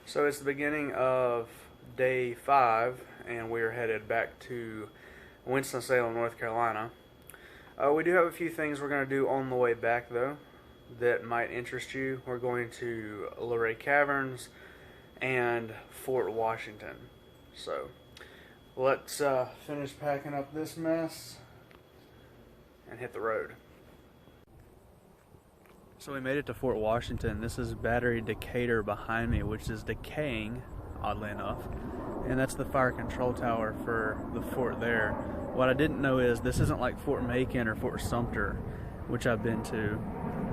So it's the beginning of day 5, and we are headed back to Winston-Salem, North Carolina. We do have a few things we're going to do on the way back, though, that might interest you. We're going to Luray Caverns and Fort Washington. So let's finish packing up this mess and hit the road. So we made it to Fort Washington. This is Battery Decatur behind me, which is decaying, oddly enough. And that's the fire control tower for the fort there. What I didn't know is this isn't like Fort Macon or Fort Sumter, which I've been to.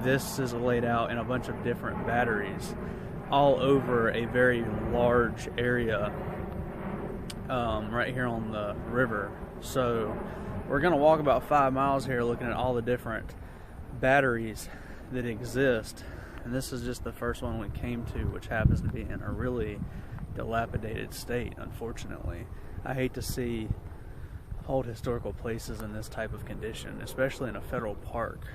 This is laid out in a bunch of different batteries all over a very large area right here on the river. So we're going to walk about 5 miles here looking at all the different batteries that exist, and this is just the first one we came to, which happens to be in a really dilapidated state, unfortunately. I hate to see old historical places in this type of condition, especially in a federal park.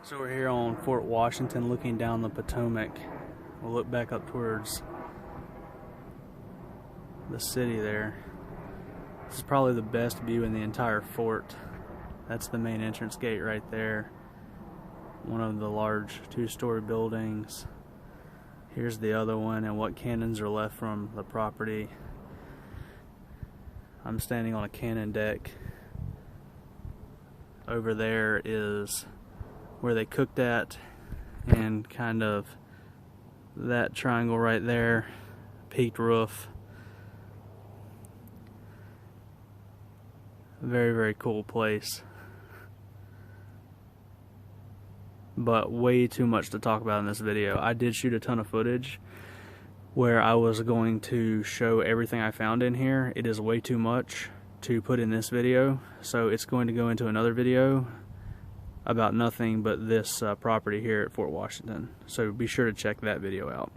So we're here on Fort Washington looking down the Potomac. We'll look back up towards the city there. This is probably the best view in the entire fort. That's the main entrance gate right there. One of the large two-story buildings. Here's the other one, and what cannons are left from the property. I'm standing on a cannon deck. Over there is where they cooked at, and kind of that triangle right there, peaked roof. Very, very cool place, but way too much to talk about in this video. I did shoot a ton of footage where I was going to show everything I found in here. It is way too much to put in this video, so it's going to go into another video about nothing but this property here at Fort Washington. So be sure to check that video out.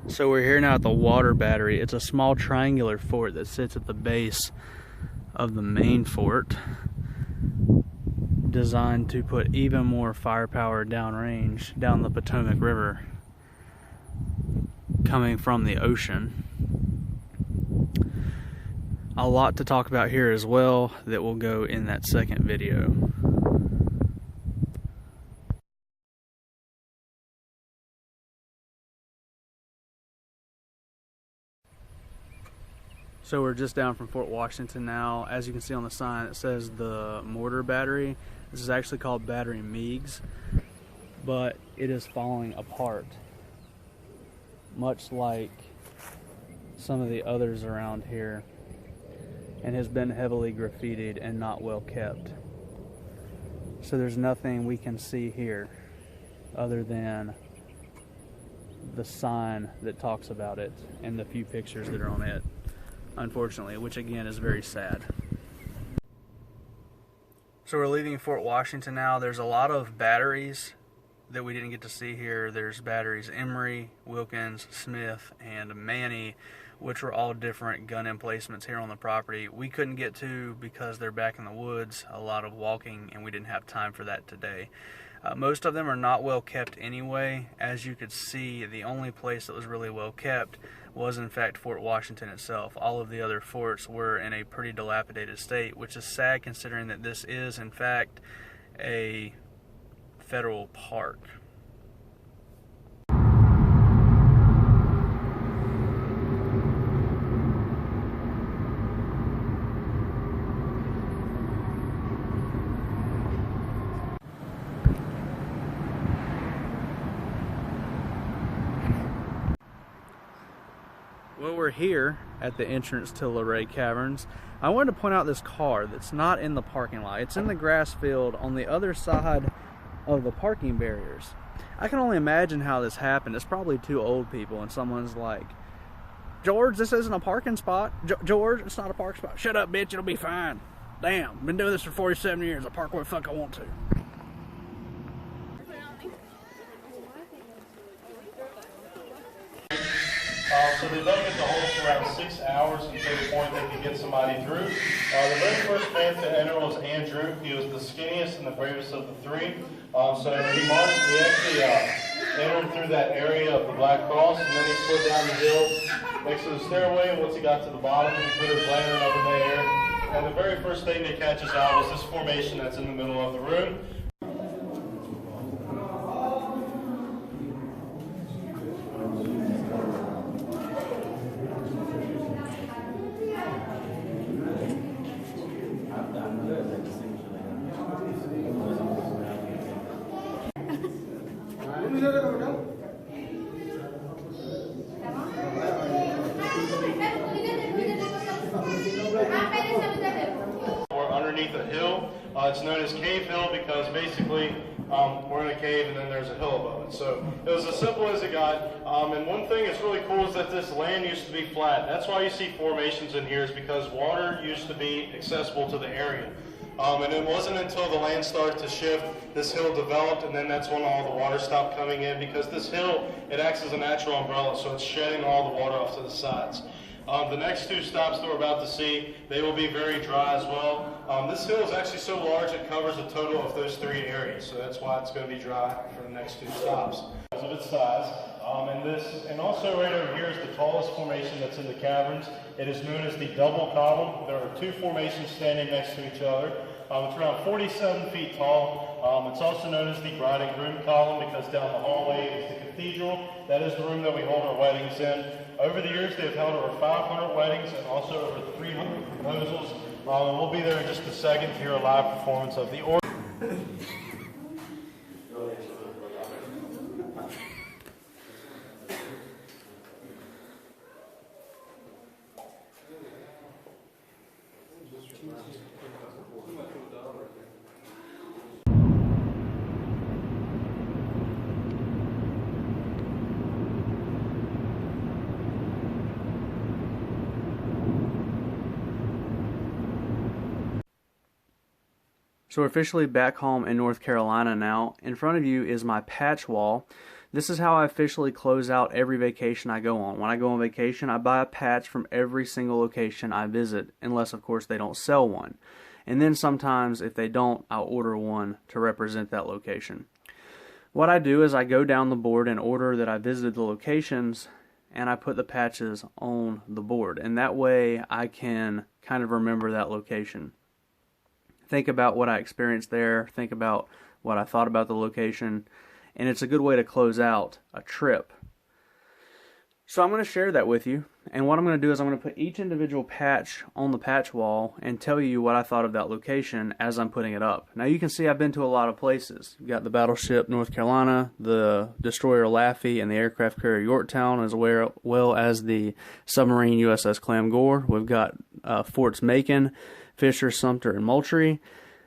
So we're here now at the water battery. It's a small triangular fort that sits at the base of the main fort, designed to put even more firepower downrange down the Potomac River coming from the ocean. A lot to talk about here as well that will go in that second video. So we're just down from Fort Washington now. As you can see on the sign, it says the mortar battery. This is actually called Battery Meigs, but it is falling apart, much like some of the others around here, and has been heavily graffitied and not well kept. So there's nothing we can see here other than the sign that talks about it and the few pictures that are on it, unfortunately, which again is very sad. So we're leaving Fort Washington now. There's a lot of batteries that we didn't get to see here. There's batteries Emory, Wilkins, Smith, and Manny, which were all different gun emplacements here on the property. We couldn't get to because they're back in the woods, a lot of walking, and we didn't have time for that today. Most of them are not well kept anyway. As you could see, the only place that was really well kept was in fact Fort Washington itself. All of the other forts were in a pretty dilapidated state, which is sad considering that this is in fact a federal park. we're here at the entrance to Luray Caverns. I wanted to point out this car that's not in the parking lot. It's in the grass field on the other side of the parking barriers. I can only imagine how this happened. It's probably two old people and someone's like, George, this isn't a parking spot. George, it's not a park spot. Shut up, bitch, it'll be fine. Damn, been doing this for 47 years. I park where the fuck I want to. So they dug at the hole for around 6 hours until the point they could get somebody through. The very first man to enter was Andrew. He was the skinniest and the bravest of the three. So he actually entered through that area of the Black Cross, and then he slid down the hill next to the stairway. Once he got to the bottom, he put his lantern up in the air. And the very first thing that catches out was this formation that's in the middle of the room. We're underneath a hill. It's known as Cave Hill because basically we're in a cave and then there's a hill above it. So it was as simple as it got. And one thing that's really cool is that this land used to be flat. That's why you see formations in here, is because water used to be accessible to the area. And it wasn't until the land started to shift, this hill developed, and then that's when all the water stopped coming in, because this hill, it acts as a natural umbrella, so it's shedding all the water off to the sides. The next two stops that we're about to see, they will be very dry as well. This hill is actually so large it covers a total of those three areas, so that's why it's going to be dry for the next two stops. Because of its size. And also right over here is the tallest formation that's in the caverns. It is known as the double column. There are two formations standing next to each other. It's around 47 feet tall. It's also known as the bride and groom column because down the hallway is the cathedral. That is the room that we hold our weddings in. Over the years, they've held over 500 weddings and also over 300 proposals. And we'll be there in just a second to hear a live performance of the organ. So we're officially back home in North Carolina now. In front of you is my patch wall. This is how I officially close out every vacation I go on. When I go on vacation, I buy a patch from every single location I visit, unless of course they don't sell one. And then sometimes if they don't, I'll order one to represent that location. What I do is I go down the board in order that I visited the locations, and I put the patches on the board. And that way I can kind of remember that location. Think about what I experienced there, think about what I thought about the location, and it's a good way to close out a trip. So I'm going to share that with you, and what I'm going to do is I'm going to put each individual patch on the patch wall and tell you what I thought of that location as I'm putting it up. Now you can see I've been to a lot of places. You've got the battleship North Carolina, the destroyer Laffey, and the aircraft carrier Yorktown, as well as the submarine USS Clam Gore. We've got Forts Macon, Fisher, Sumter, and Moultrie,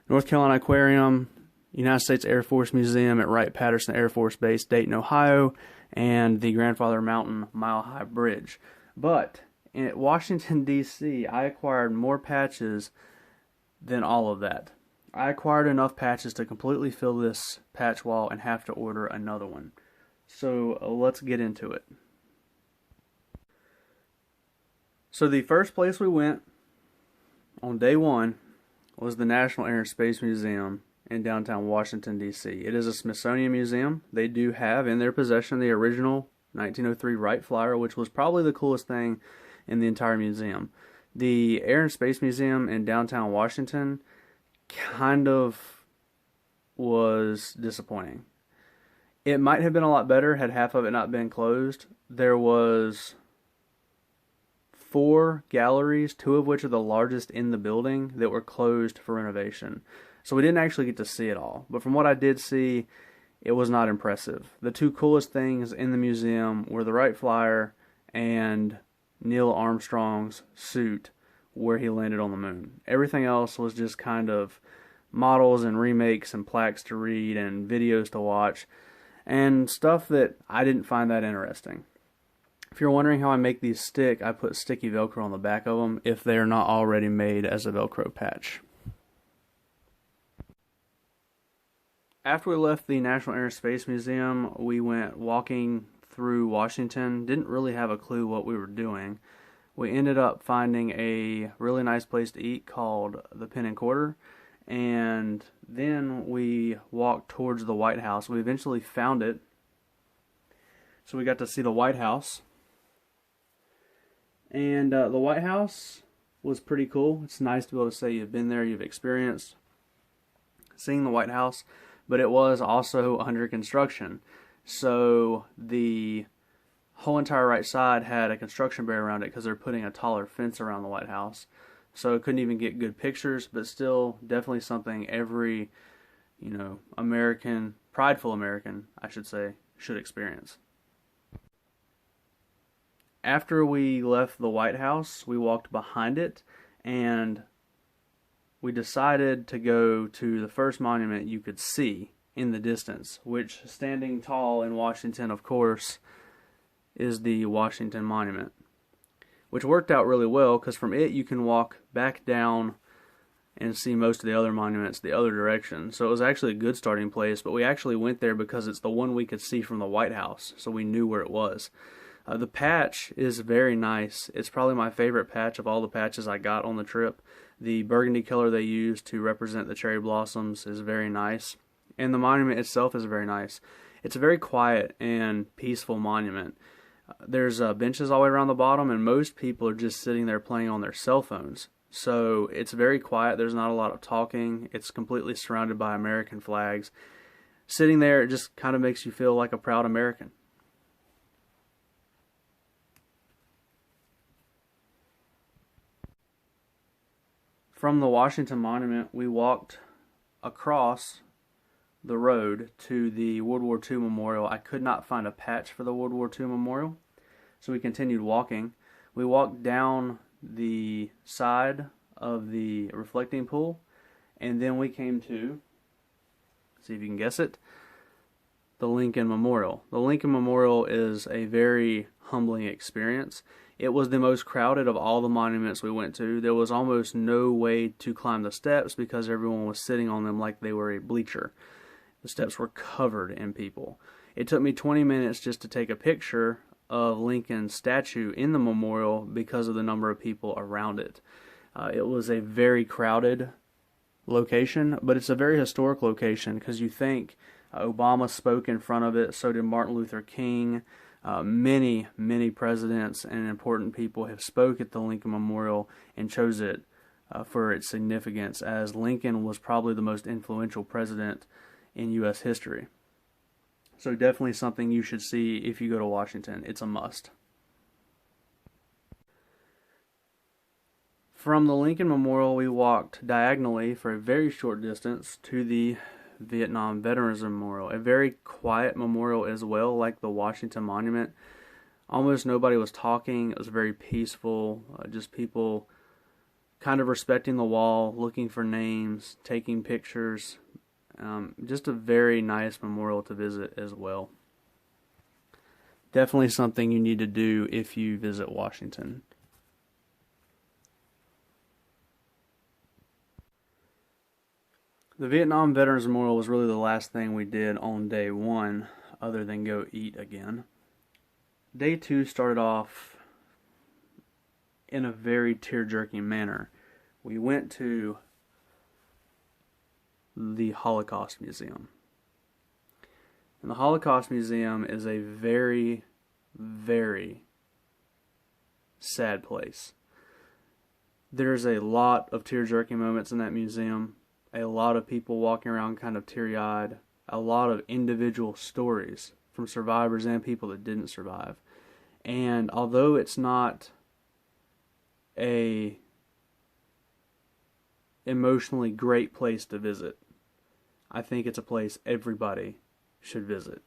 North Carolina Aquarium, United States Air Force Museum at Wright-Patterson Air Force Base, Dayton, Ohio, and the Grandfather Mountain Mile High Bridge. But in Washington, D.C., I acquired more patches than all of that. I acquired enough patches to completely fill this patch wall and have to order another one. So let's get into it. So the first place we went on day one was the National Air and Space Museum in downtown Washington, D.C. It is a Smithsonian museum. They do have in their possession the original 1903 Wright Flyer, which was probably the coolest thing in the entire museum. The Air and Space Museum in downtown Washington kind of was disappointing. It might have been a lot better had half of it not been closed. There was 4 galleries, 2 of which are the largest in the building, that were closed for renovation. So we didn't actually get to see it all. But from what I did see, it was not impressive. The 2 coolest things in the museum were the Wright Flyer and Neil Armstrong's suit where he landed on the moon. Everything else was just kind of models and remakes and plaques to read and videos to watch and stuff that I didn't find that interesting. If you're wondering how I make these stick, I put sticky Velcro on the back of them if they're not already made as a Velcro patch. After we left the National Air and Space Museum, we went walking through Washington. Didn't really have a clue what we were doing. We ended up finding a really nice place to eat called the Pen and Quarter, and then we walked towards the White House. We eventually found it, so we got to see the White House. And the White House was pretty cool. It's nice to be able to say you've been there, you've experienced seeing the White House, but it was also under construction. So the whole entire right side had a construction barrier around it because they're putting a taller fence around the White House. So I couldn't even get good pictures, but still definitely something every, American, prideful American, I should say, should experience. After we left the White House, we walked behind it, and we decided to go to the first monument you could see in the distance, which, standing tall in Washington, of course, is the Washington Monument, which worked out really well because from it you can walk back down and see most of the other monuments the other direction. So it was actually a good starting place, but we actually went there because it's the one we could see from the White House, so we knew where it was. The patch is very nice. It's probably my favorite patch of all the patches I got on the trip. The burgundy color they used to represent the cherry blossoms is very nice, and the monument itself is very nice. It's a very quiet and peaceful monument. There's benches all the way around the bottom, and most people are just sitting there playing on their cell phones. So it's very quiet. There's not a lot of talking. It's completely surrounded by American flags. Sitting there, it just kind of makes you feel like a proud American. From the Washington Monument, we walked across the road to the World War II Memorial. I could not find a patch for the World War II Memorial, so we continued walking. We walked down the side of the reflecting pool, and then we came to, see if you can guess it, the Lincoln Memorial. The Lincoln Memorial is a very humbling experience. It was the most crowded of all the monuments we went to. There was almost no way to climb the steps because everyone was sitting on them like they were a bleacher. The steps were covered in people. It took me 20 minutes just to take a picture of Lincoln's statue in the memorial because of the number of people around it. It was a very crowded location, but it's a very historic location because you think Obama spoke in front of it, so did Martin Luther King. Many presidents and important people have spoke at the Lincoln Memorial and chose it for its significance, as Lincoln was probably the most influential president in U.S. history. So definitely something you should see if you go to Washington. It's a must. From the Lincoln Memorial, we walked diagonally for a very short distance to the Vietnam Veterans Memorial, a very quiet memorial as well, like the Washington Monument. Almost nobody was talking. It was very peaceful, just people kind of respecting the wall, looking for names, taking pictures. Just a very nice memorial to visit as well. Definitely something you need to do if you visit Washington. The Vietnam Veterans Memorial was really the last thing we did on day one, other than go eat again. Day two started off in a very tear-jerking manner. We went to the Holocaust Museum. And the Holocaust Museum is a very, very sad place. There's a lot of tear-jerking moments in that museum. A lot of people walking around kind of teary-eyed. A lot of individual stories from survivors and people that didn't survive. And although it's not a emotionally great place to visit, I think it's a place everybody should visit.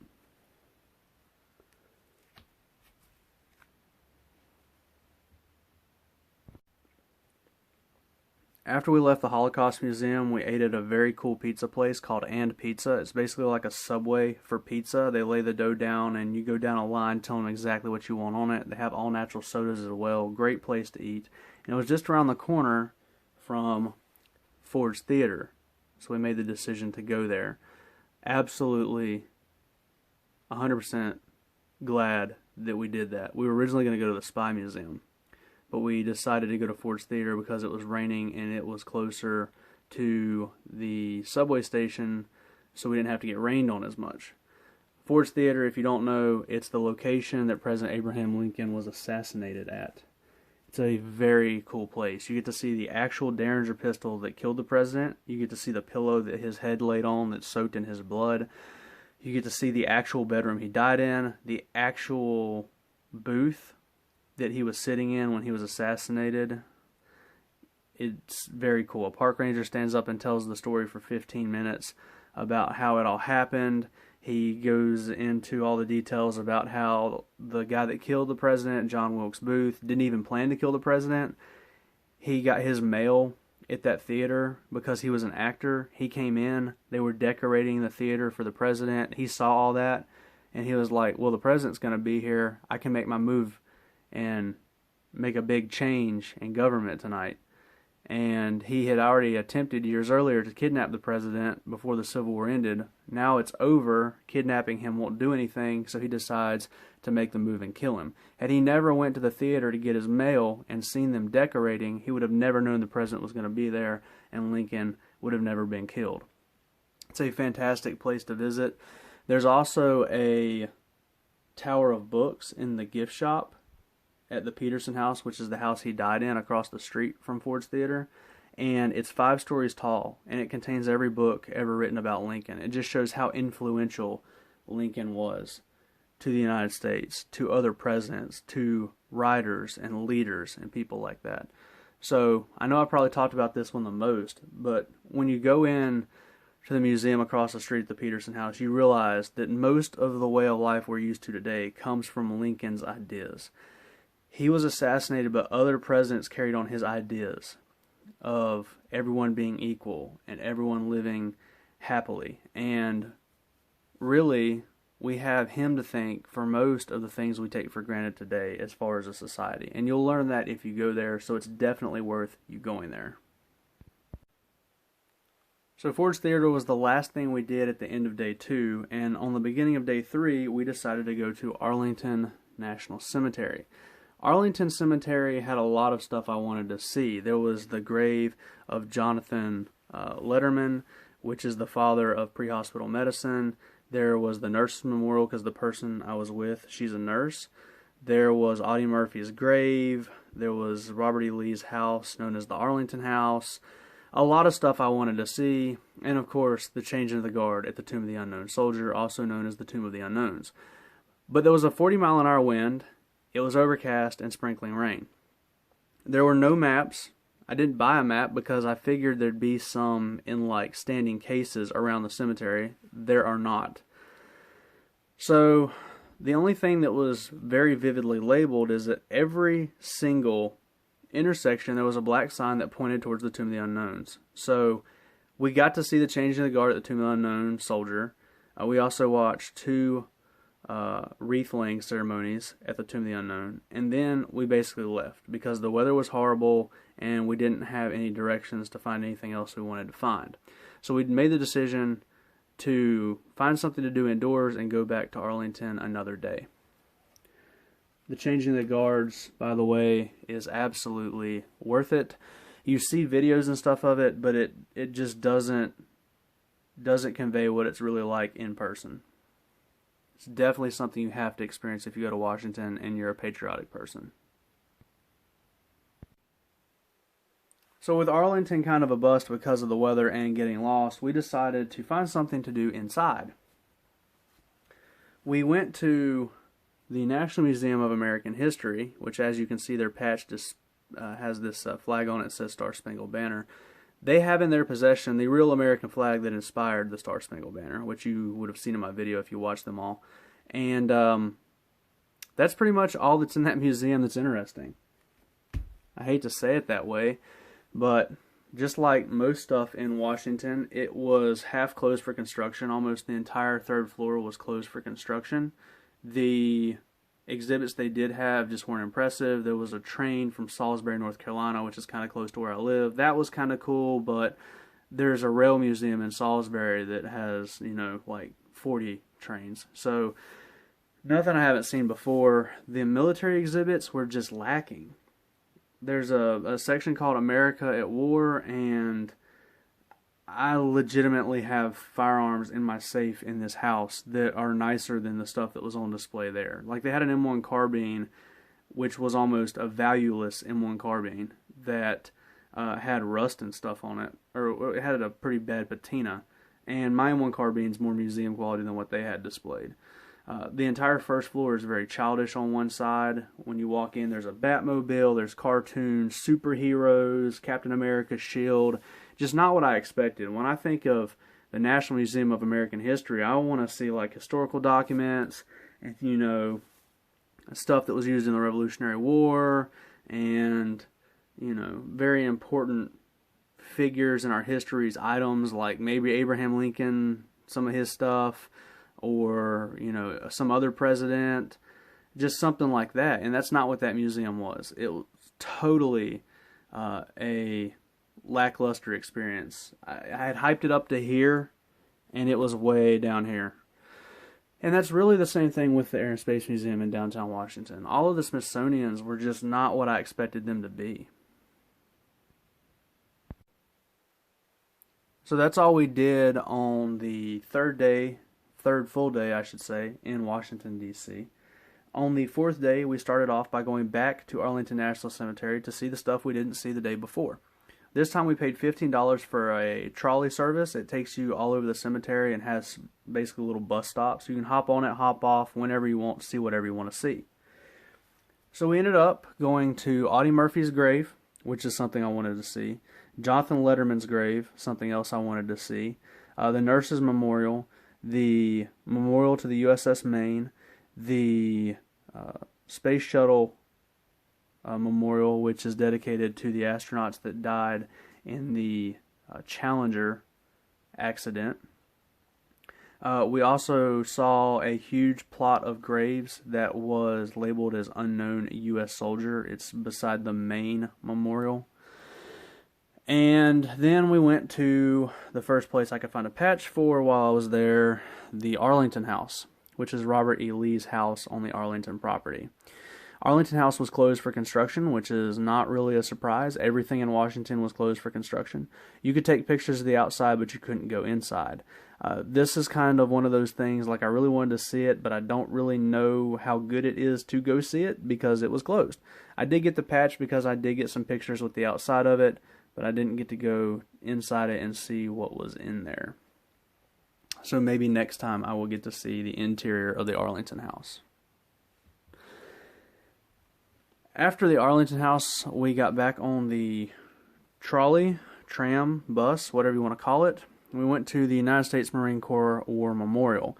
After we left the Holocaust Museum, we ate at a very cool pizza place called And Pizza. It's basically like a Subway for pizza. They lay the dough down and you go down a line telling them exactly what you want on it. They have all natural sodas as well. Great place to eat. And it was just around the corner from Ford's Theater. So we made the decision to go there. Absolutely 100% glad that we did that. We were originally going to go to the Spy Museum, but we decided to go to Ford's Theater because it was raining and it was closer to the subway station, so we didn't have to get rained on as much. Ford's Theater, if you don't know, it's the location that President Abraham Lincoln was assassinated at. It's a very cool place. You get to see the actual Derringer pistol that killed the president. You get to see the pillow that his head laid on that's soaked in his blood. You get to see the actual bedroom he died in, the actual booth that he was sitting in when he was assassinated. It's very cool. A park ranger stands up and tells the story for 15 minutes about how it all happened. He goes into all the details about how the guy that killed the president, John Wilkes Booth, didn't even plan to kill the president. He got his mail at that theater because he was an actor. He came in, they were decorating the theater for the president. He saw all that, and he was like, well, the president's going to be here. I can make my move and make a big change in government tonight. And he had already attempted years earlier to kidnap the president before the Civil War ended. Now it's over. Kidnapping him won't do anything, so he decides to make the move and kill him. Had he never went to the theater to get his mail and seen them decorating, he would have never known the president was going to be there, and Lincoln would have never been killed. It's a fantastic place to visit. There's also a tower of books in the gift shop at the Peterson house, which is the house he died in across the street from Ford's Theater. And it's 5 stories tall, and it contains every book ever written about Lincoln. It just shows how influential Lincoln was to the United States, to other presidents, to writers and leaders and people like that. So I know I probably talked about this one the most, but when you go in to the museum across the street at the Peterson house, you realize that most of the way of life we're used to today comes from Lincoln's ideas. He was assassinated, but other presidents carried on his ideas of everyone being equal and everyone living happily. And really, we have him to thank for most of the things we take for granted today as far as a society. And you'll learn that if you go there, so it's definitely worth you going there. So Ford's Theater was the last thing we did at the end of day 2, and on the beginning of day 3, we decided to go to Arlington National Cemetery. Arlington Cemetery had a lot of stuff I wanted to see. There was the grave of Jonathan Letterman, which is the father of pre-hospital medicine. There was the nurse's memorial because the person I was with, she's a nurse. There was Audie Murphy's grave. There was Robert E. Lee's house, known as the Arlington House. A lot of stuff I wanted to see. And of course, the changing of the guard at the Tomb of the Unknown Soldier, also known as the Tomb of the Unknowns. But there was a 40-mile-an-hour wind. It was overcast and sprinkling rain. There were no maps. I didn't buy a map because I figured there'd be some in like standing cases around the cemetery. There are not. So the only thing that was very vividly labeled is that every single intersection there was a black sign that pointed towards the Tomb of the Unknowns. So we got to see the changing of the guard at the Tomb of the Unknown Soldier. We also watched 2 wreath-laying ceremonies at the Tomb of the Unknown, and then we basically left because the weather was horrible and we didn't have any directions to find anything else we wanted to find. So we made the decision to find something to do indoors and go back to Arlington another day. The changing of the guards, by the way, is absolutely worth it. You see videos and stuff of it, but it just doesn't convey what it's really like in person. It's definitely something you have to experience if you go to Washington and you're a patriotic person. So with Arlington kind of a bust because of the weather and getting lost, we decided to find something to do inside. We went to the National Museum of American History, which, as you can see, their patch just has this flag on it that says Star Spangled Banner. They have in their possession the real American flag that inspired the Star Spangled Banner, which you would have seen in my video if you watched them all. And that's pretty much all that's in that museum that's interesting. I hate to say it that way, but just like most stuff in Washington, it was half closed for construction. Almost the entire third floor was closed for construction. The exhibits they did have just weren't impressive. There was a train from Salisbury, North Carolina, which is kind of close to where I live. That was kind of cool, but there's a rail museum in Salisbury that has, like 40 trains. So nothing I haven't seen before. The military exhibits were just lacking. There's a section called America at War, and I legitimately have firearms in my safe in this house that are nicer than the stuff that was on display there. Like, they had an M1 carbine, which was almost a valueless M1 carbine that had rust and stuff on it, or it had a pretty bad patina. And my M1 carbine's more museum quality than what they had displayed. The entire first floor is very childish on one side. When you walk in, there's a Batmobile, there's cartoons, superheroes, Captain America's shield. Just not what I expected. When I think of the National Museum of American History, I want to see like historical documents and, stuff that was used in the Revolutionary War and, very important figures in our histories, items like maybe Abraham Lincoln, some of his stuff, or, some other president, just something like that. And that's not what that museum was. It was totally a lackluster experience. I had hyped it up to here, and it was way down here. And that's really the same thing with the Air and Space Museum in downtown Washington. All of the Smithsonian's were just not what I expected them to be. So that's all we did on the third full day, I should say, in Washington, D.C. On the fourth day, we started off by going back to Arlington National Cemetery to see the stuff we didn't see the day before. This time we paid $15 for a trolley service. It takes you all over the cemetery and has basically little bus stops. You can hop on it, hop off whenever you want to see whatever you want to see. So we ended up going to Audie Murphy's grave, which is something I wanted to see. Jonathan Letterman's grave, something else I wanted to see. The Nurses Memorial, the memorial to the USS Maine, the Space Shuttle Memorial, which is dedicated to the astronauts that died in the Challenger accident. We also saw a huge plot of graves that was labeled as unknown U.S. soldier. It's beside the Maine Memorial. And then we went to the first place I could find a patch for while I was there, the Arlington House, which is Robert E. Lee's house on the Arlington property. Arlington House was closed for construction, which is not really a surprise. Everything in Washington was closed for construction. You could take pictures of the outside, but you couldn't go inside. This is kind of one of those things, like I really wanted to see it, but I don't really know how good it is to go see it because it was closed. I did get the patch because I did get some pictures with the outside of it, but I didn't get to go inside it and see what was in there. So maybe next time I will get to see the interior of the Arlington House. After the Arlington House, we got back on the trolley, tram, bus, whatever you want to call it. We went to the United States Marine Corps War Memorial,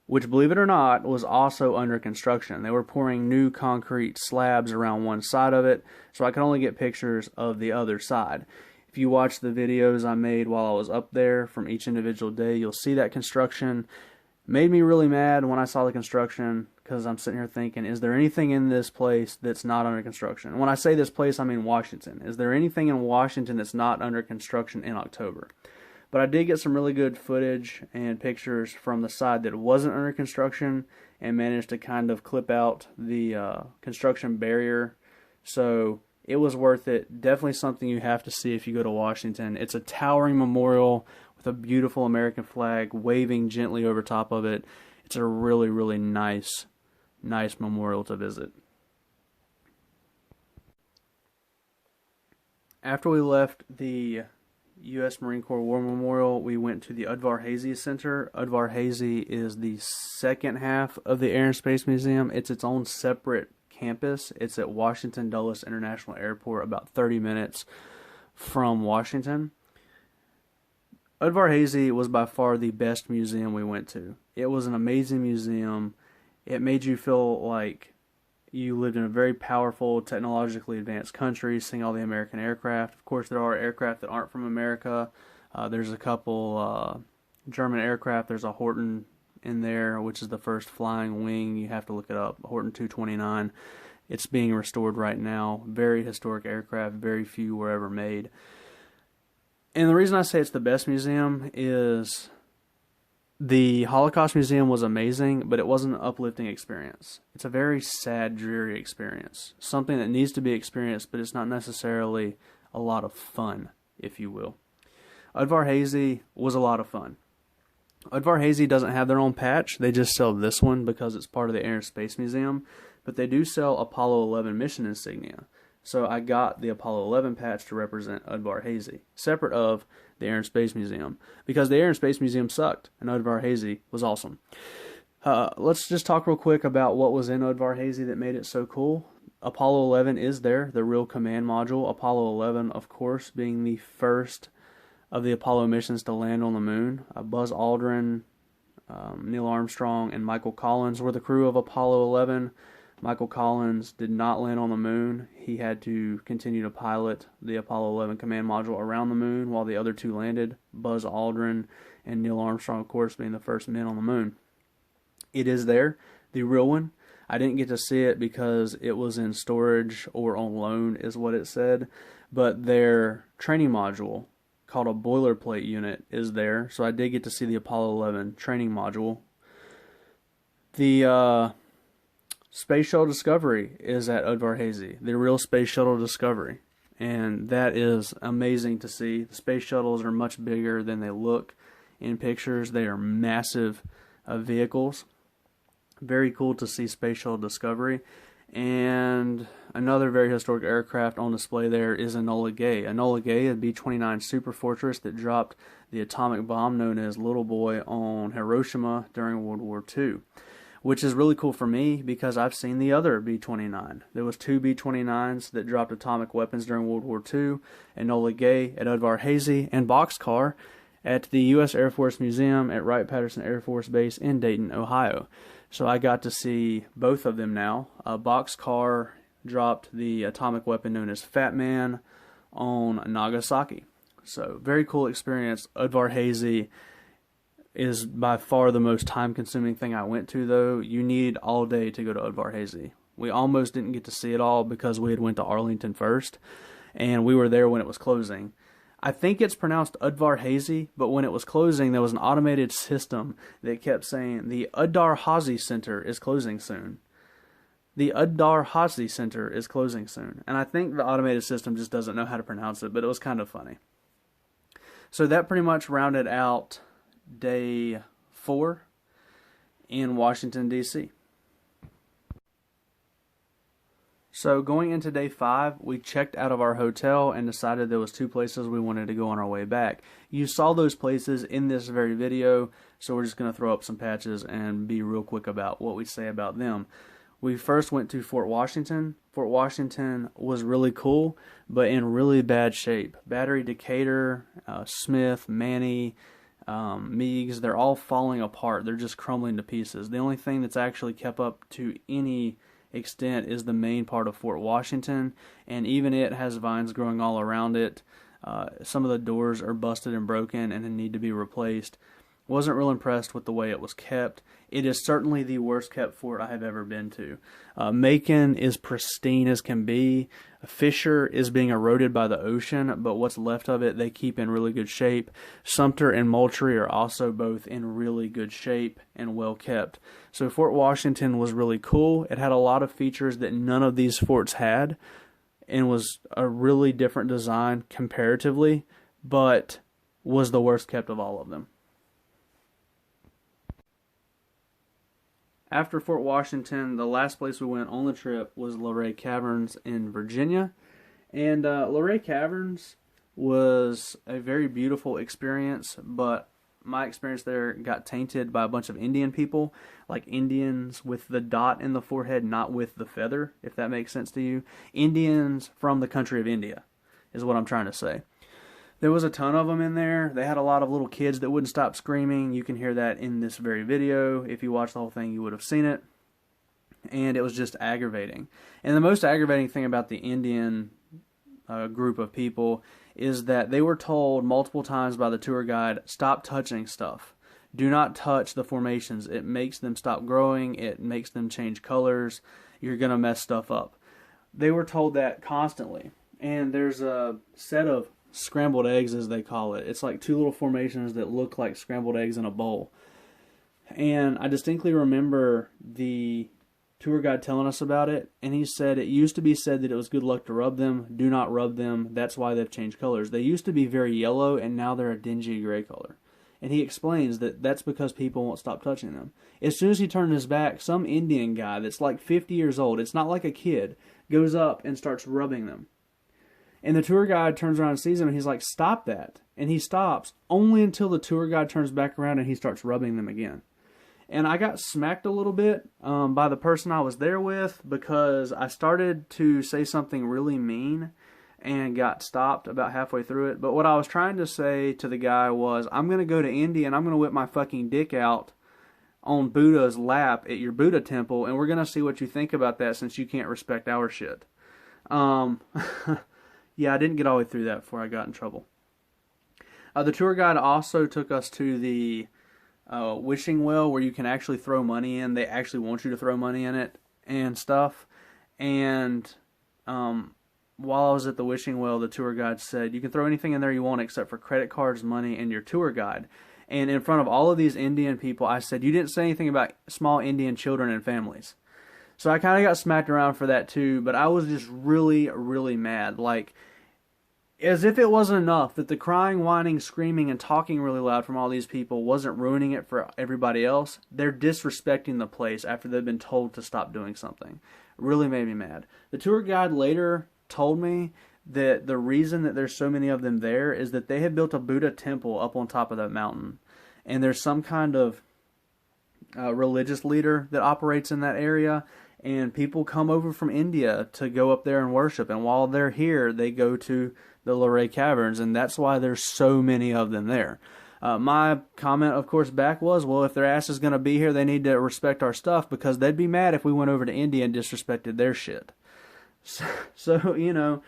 which, believe it or not, was also under construction. They were pouring new concrete slabs around one side of it, so I could only get pictures of the other side. If you watch the videos I made while I was up there from each individual day, you'll see that construction. Made me really mad when I saw the construction, because I'm sitting here thinking, is there anything in this place that's not under construction? And when I say this place, I mean Washington. Is there anything in Washington that's not under construction in October? But I did get some really good footage and pictures from the side that wasn't under construction and managed to kind of clip out the construction barrier. So it was worth it. Definitely something you have to see if you go to Washington. It's a towering memorial with a beautiful American flag waving gently over top of it. It's a really, really nice memorial to visit. After we left the U.S. Marine Corps War Memorial, we went to the Udvar Hazy Center. Udvar Hazy is the second half of the Air and Space Museum. It's its own separate campus. It's at Washington Dulles International Airport, about 30 minutes from Washington. Udvar Hazy was by far the best museum we went to. It was an amazing museum. It made you feel like you lived in a very powerful, technologically advanced country, seeing all the American aircraft. Of course, there are aircraft that aren't from America. There's a couple German aircraft. There's a Horten in there, which is the first flying wing. You have to look it up. Horten 229. It's being restored right now. Very historic aircraft. Very few were ever made. And the reason I say it's the best museum is the Holocaust Museum was amazing, but it wasn't an uplifting experience. It's a very sad, dreary experience. Something that needs to be experienced, but it's not necessarily a lot of fun, if you will. Udvar-Hazy was a lot of fun. Udvar-Hazy doesn't have their own patch. They just sell this one because it's part of the Air and Space Museum. But they do sell Apollo 11 mission insignia. So I got the Apollo 11 patch to represent Udvar-Hazy, separate of the Air and Space Museum, because the Air and Space Museum sucked, and Udvar-Hazy was awesome. Let's just talk real quick about what was in Udvar-Hazy that made it so cool. Apollo 11 is there, the real command module. Apollo 11, of course, being the first of the Apollo missions to land on the moon. Buzz Aldrin, Neil Armstrong, and Michael Collins were the crew of Apollo 11. Michael Collins did not land on the moon. He had to continue to pilot the Apollo 11 command module around the moon while the other two landed, Buzz Aldrin and Neil Armstrong, of course, being the first men on the moon. It is there, the real one. I didn't get to see it because it was in storage or on loan, is what it said, but their training module, called a boilerplate unit, is there, so I did get to see the Apollo 11 training module. The Space Shuttle Discovery is at Udvar-Hazy, the real Space Shuttle Discovery, and that is amazing to see. The space shuttles are much bigger than they look in pictures. They are massive vehicles. Very cool to see Space Shuttle Discovery. And another very historic aircraft on display there is Enola Gay. Enola Gay, a B-29 Super Fortress that dropped the atomic bomb known as Little Boy on Hiroshima during World War II. Which is really cool for me because I've seen the other B-29. There was two B-29s that dropped atomic weapons during World War II, Enola Gay at Udvar-Hazy, and Boxcar at the U.S. Air Force Museum at Wright-Patterson Air Force Base in Dayton, Ohio. So I got to see both of them now. Boxcar dropped the atomic weapon known as Fat Man on Nagasaki. So very cool experience. Udvar-Hazy is by far the most time-consuming thing I went to, though. You need all day to go to Udvar-Hazy. We almost didn't get to see it all because we had went to Arlington first, and we were there when it was closing. I think it's pronounced Udvar-Hazy, but when it was closing, there was an automated system that kept saying, the Udvar-Hazy Center is closing soon. The Udvar-Hazy Center is closing soon. And I think the automated system just doesn't know how to pronounce it, but it was kind of funny. So that pretty much rounded out Day 4 in Washington, D.C. So going into Day 5, we checked out of our hotel and decided there was two places we wanted to go on our way back. You saw those places in this very video, so we're just going to throw up some patches and be real quick about what we say about them. We first went to Fort Washington. Fort Washington was really cool, but in really bad shape. Battery Decatur, Smith, Manny, Meigs, they're all falling apart. They're just crumbling to pieces. The only thing that's actually kept up to any extent is the main part of Fort Washington, and even it has vines growing all around it. Some of the doors are busted and broken and need to be replaced. Wasn't real impressed with the way it was kept. It is certainly the worst kept fort I have ever been to. Macon is pristine as can be. Fisher is being eroded by the ocean, but what's left of it they keep in really good shape. Sumter and Moultrie are also both in really good shape and well kept. So Fort Washington was really cool. It had a lot of features that none of these forts had and was a really different design comparatively, but was the worst kept of all of them. After Fort Washington, the last place we went on the trip was Luray Caverns in Virginia. And Luray Caverns was a very beautiful experience, but my experience there got tainted by a bunch of Indian people, like Indians with the dot in the forehead, not with the feather, if that makes sense to you. Indians from the country of India is what I'm trying to say. There was a ton of them in there. They had a lot of little kids that wouldn't stop screaming. You can hear that in this very video. If you watch the whole thing, you would have seen it. and it was just aggravating. And the most aggravating thing about the Indian group of people is that they were told multiple times by the tour guide, stop touching stuff. Do not touch the formations. It makes them stop growing. It makes them change colors. You're going to mess stuff up. They were told that constantly. And there's a set of scrambled eggs, as they call it. It's like two little formations that look like scrambled eggs in a bowl. And I distinctly remember the tour guide telling us about it, and he said it used to be said that it was good luck to rub them. Do not rub them. That's why they've changed colors. They used to be very yellow, and now they're a dingy gray color. And he explains that that's because people won't stop touching them. As soon as he turned his back, some Indian guy that's like 50 years old, it's not like a kid, goes up and starts rubbing them. And the tour guide turns around and sees him, and he's like, stop that. And he stops, only until the tour guide turns back around and he starts rubbing them again. And I got smacked a little bit by the person I was there with because I started to say something really mean and got stopped about halfway through it. But what I was trying to say to the guy was, I'm going to go to India and I'm going to whip my fucking dick out on Buddha's lap at your Buddha temple, and we're going to see what you think about that since you can't respect our shit. Yeah, I didn't get all the way through that before I got in trouble. The tour guide also took us to the wishing well where you can actually throw money in. They actually want you to throw money in it and stuff. And while I was at the wishing well, the tour guide said, you can throw anything in there you want except for credit cards, money, and your tour guide. And in front of all of these Indian people, I said, you didn't say anything about small Indian children and families. So I kind of got smacked around for that too, but I was just really, really mad. Like, as if it wasn't enough that the crying, whining, screaming, and talking really loud from all these people wasn't ruining it for everybody else, they're disrespecting the place after they've been told to stop doing something. It really made me mad. The tour guide later told me that the reason that there's so many of them there is that they had built a Buddha temple up on top of that mountain. And there's some kind of religious leader that operates in that area. And people come over from India to go up there and worship. And while they're here, they go to the Luray Caverns. And that's why there's so many of them there. My comment, of course, back was, well, if their ass is going to be here, they need to respect our stuff, because they'd be mad if we went over to India and disrespected their shit. So, you know,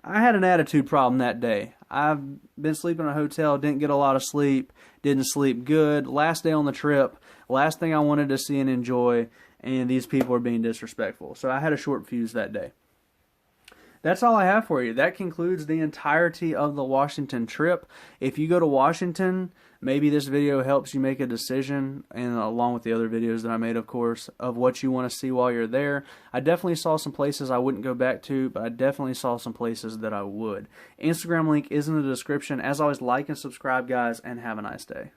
I had an attitude problem that day. I've been sleeping in a hotel, didn't get a lot of sleep, didn't sleep good. Last day on the trip, last thing I wanted to see and enjoy, and these people are being disrespectful. So I had a short fuse that day. That's all I have for you. That concludes the entirety of the Washington trip. If you go to Washington, maybe this video helps you make a decision, and along with the other videos that I made, of course, of what you want to see while you're there. I definitely saw some places I wouldn't go back to, but I definitely saw some places that I would. Instagram link is in the description. As always, like and subscribe, guys, and have a nice day.